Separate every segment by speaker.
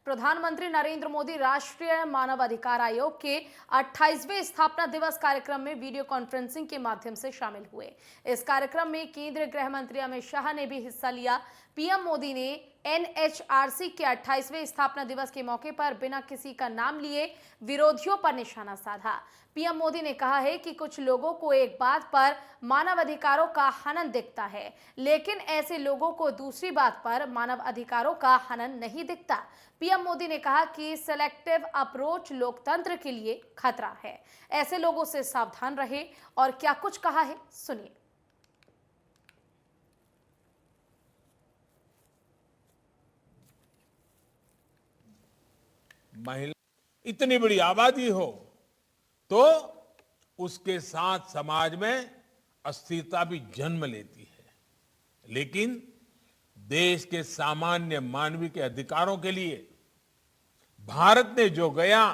Speaker 1: प्रधानमंत्री नरेंद्र मोदी राष्ट्रीय मानव अधिकार आयोग के 28वें स्थापना दिवस कार्यक्रम में वीडियो कॉन्फ्रेंसिंग के माध्यम से शामिल हुए। इस कार्यक्रम में केंद्रीय गृह मंत्री अमित शाह ने भी हिस्सा लिया। पीएम मोदी ने एनएचआरसी के 28वें स्थापना दिवस के मौके पर बिना किसी का नाम लिए विरोधियों पर निशाना साधा। पीएम मोदी ने कहा है कि कुछ लोगों को एक बात पर मानव अधिकारों का हनन दिखता है, लेकिन ऐसे लोगों को दूसरी बात पर मानव अधिकारों का हनन नहीं दिखता। पीएम मोदी ने कहा कि सेलेक्टिव अप्रोच लोकतंत्र के लिए खतरा है, ऐसे लोगों से सावधान रहे। और क्या कुछ कहा है, सुनिए।
Speaker 2: महिला इतनी बड़ी आबादी हो तो उसके साथ समाज में अस्थिरता भी जन्म लेती है, लेकिन देश के सामान्य मानवीय के अधिकारों के लिए भारत ने जो गया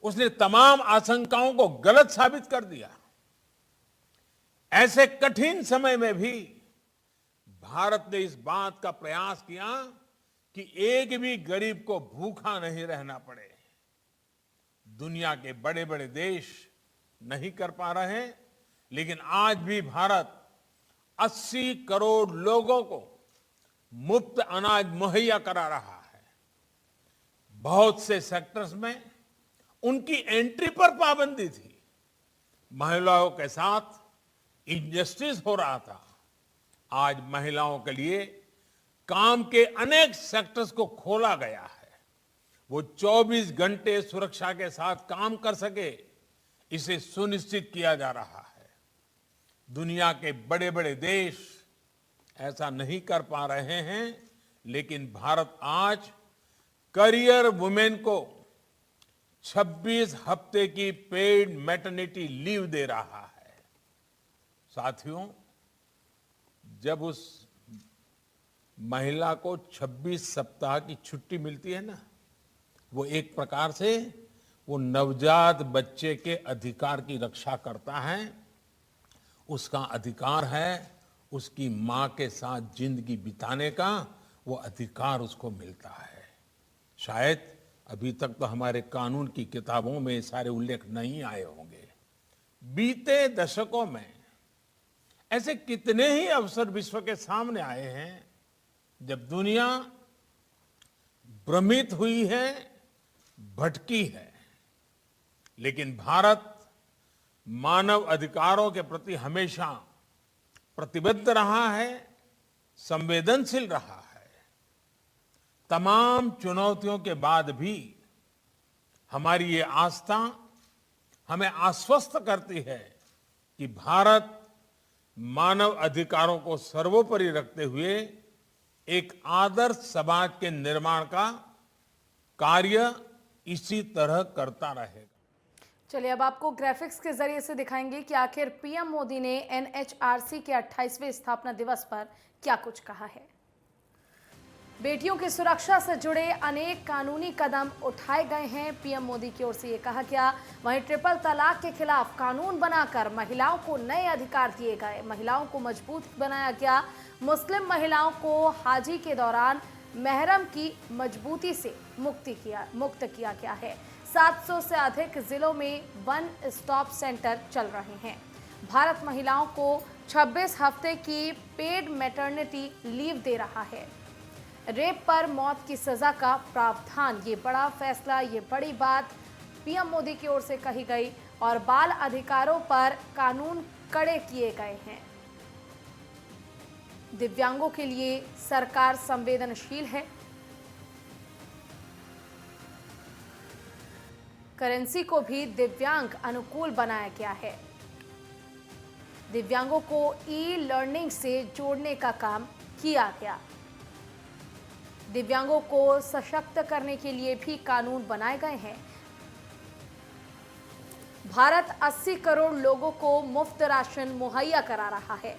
Speaker 2: उसने तमाम आशंकाओं को गलत साबित कर दिया। ऐसे कठिन समय में भी भारत ने इस बात का प्रयास किया कि एक भी गरीब को भूखा नहीं रहना पड़े। दुनिया के बड़े बड़े देश नहीं कर पा रहे हैं, लेकिन आज भी भारत 80 करोड़ लोगों को मुफ्त अनाज मुहैया करा रहा है। बहुत से सेक्टर्स में उनकी एंट्री पर पाबंदी थी। महिलाओं के साथ इनजस्टिस हो रहा था। आज महिलाओं के लिए काम के अनेक सेक्टर्स को खोला गया है। वो 24 घंटे सुरक्षा के साथ काम कर सके, इसे सुनिश्चित किया जा रहा है। दुनिया के बड़े बड़े देश ऐसा नहीं कर पा रहे हैं, लेकिन भारत आज करियर वुमेन को 26 हफ्ते की पेड मैटरनिटी लीव दे रहा है। साथियों, जब उस महिला को 26 सप्ताह की छुट्टी मिलती है ना, वो एक प्रकार से वो नवजात बच्चे के अधिकार की रक्षा करता है। उसका अधिकार है उसकी मां के साथ जिंदगी बिताने का, वो अधिकार उसको मिलता है। शायद अभी तक तो हमारे कानून की किताबों में सारे उल्लेख नहीं आए होंगे। बीते दशकों में ऐसे कितने ही अवसर विश्व के सामने आए हैं जब दुनिया भ्रमित हुई है, भटकी है, लेकिन भारत मानव अधिकारों के प्रति हमेशा प्रतिबद्ध रहा है, संवेदनशील रहा है। तमाम चुनौतियों के बाद भी हमारी ये आस्था हमें आश्वस्त करती है कि भारत मानव अधिकारों को सर्वोपरि रखते हुए एक आदर्श समाज के निर्माण का कार्य इसी तरह करता रहेगा।
Speaker 1: चलिए अब आपको ग्राफिक्स के जरिए से दिखाएंगे कि आखिर पीएम मोदी ने एनएचआरसी के 28वें स्थापना दिवस पर क्या कुछ कहा है। बेटियों की सुरक्षा से जुड़े अनेक कानूनी कदम उठाए गए हैं। पीएम मोदी की ओर से ये कहा गया। वहीं ट्रिपल तलाक के खिलाफ कानून बनाकर महिलाओं को नए अधिकार दिए गए, महिलाओं को मजबूत बनाया गया। मुस्लिम महिलाओं को हाजी के दौरान महरम की मजबूती से मुक्त किया गया है। 700 से अधिक जिलों में वन स्टॉप सेंटर चल रहे हैं। भारत महिलाओं को 26 हफ्ते की पेड मैटरनिटी लीव दे रहा है। रेप पर मौत की सजा का प्रावधान, ये बड़ा फैसला, ये बड़ी बात पीएम मोदी की ओर से कही गई। और बाल अधिकारों पर कानून कड़े किए गए हैं। दिव्यांगों के लिए सरकार संवेदनशील है। करेंसी को भी दिव्यांग अनुकूल बनाया गया है। दिव्यांगों को ई लर्निंग से जोड़ने का काम किया गया। दिव्यांगों को सशक्त करने के लिए भी कानून बनाए गए हैं। भारत 80 करोड़ लोगों को मुफ्त राशन मुहैया करा रहा है।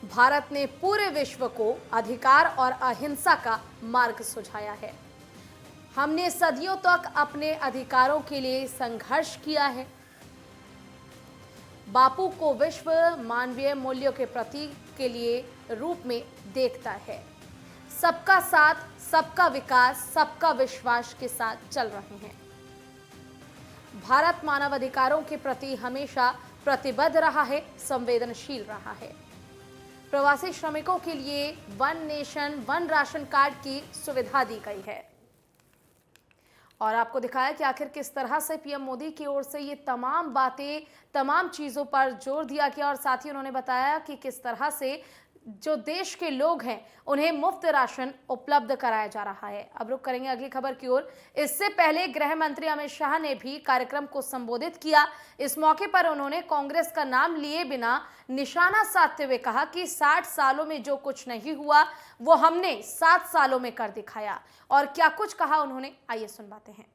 Speaker 1: भारत ने पूरे विश्व को अधिकार और अहिंसा का मार्ग सुझाया है। हमने सदियों तक अपने अधिकारों के लिए संघर्ष किया है। बापू को विश्व मानवीय मूल्यों के प्रतीक के लिए रूप में देखता है। सबका साथ, सबका विकास, सबका विश्वास के साथ चल रहे हैं। भारत मानव अधिकारों के प्रति हमेशा प्रतिबद्ध रहा है, संवेदनशील रहा है। प्रवासी श्रमिकों के लिए one nation one ration card की सुविधा दी गई है और आपको दिखाया कि आखिर किस तरह से पीएम मोदी की ओर से ये तमाम बातें, तमाम चीजों पर जोर दिया गया और साथ ही उन्होंने बताया कि किस तरह से जो देश के लोग हैं उन्हें मुफ्त राशन उपलब्ध कराया जा रहा है। अब रुक करेंगे अगली खबर की ओर। इससे पहले गृह मंत्री अमित शाह ने भी कार्यक्रम को संबोधित किया। इस मौके पर उन्होंने कांग्रेस का नाम लिए बिना निशाना साधते हुए कहा कि 60 सालों में जो कुछ नहीं हुआ वो हमने 7 सालों में कर दिखाया। और क्या कुछ कहा उन्होंने, आइए सुनवाते हैं।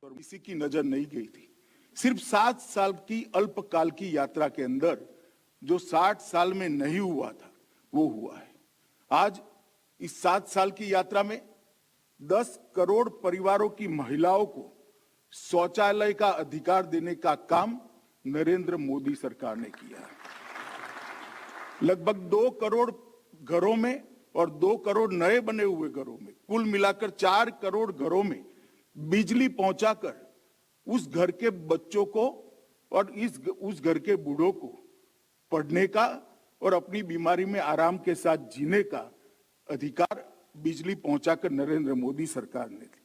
Speaker 3: और किसी की नजर नहीं गई थी। सिर्फ 7 साल की अल्पकाल की यात्रा के अंदर जो 60 साल में नहीं हुआ था वो हुआ है। आज इस 7 साल की यात्रा में 10 करोड़ परिवारों की महिलाओं को शौचालय का अधिकार देने का काम नरेंद्र मोदी सरकार ने किया है। लगभग 2 करोड़ घरों में और 2 करोड़ नए बने हुए घरों में कुल मिलाकर 4 करोड़ घरों में बिजली पहुंचाकर उस घर के बच्चों को और उस घर के बूढ़ों को पढ़ने का और अपनी बीमारी में आराम के साथ जीने का अधिकार बिजली पहुंचाकर नरेंद्र मोदी सरकार ने दिया।